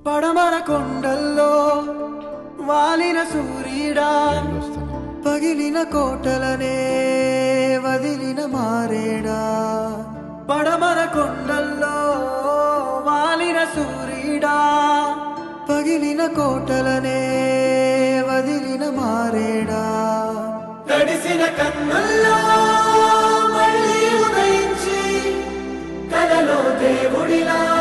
పడమర కొండల్లో వాలిన సూర్యుడా, పగిలిన కోటలనే వదిలిన మారేడా. పడమర కొండల్లో వాలిన సూర్యుడా, పగిలిన కోటలనే వదిలిన మారేడా. తడిసిన కన్నుల్లో మళ్ళీ ఉదయించి కలలో దేవుడిలా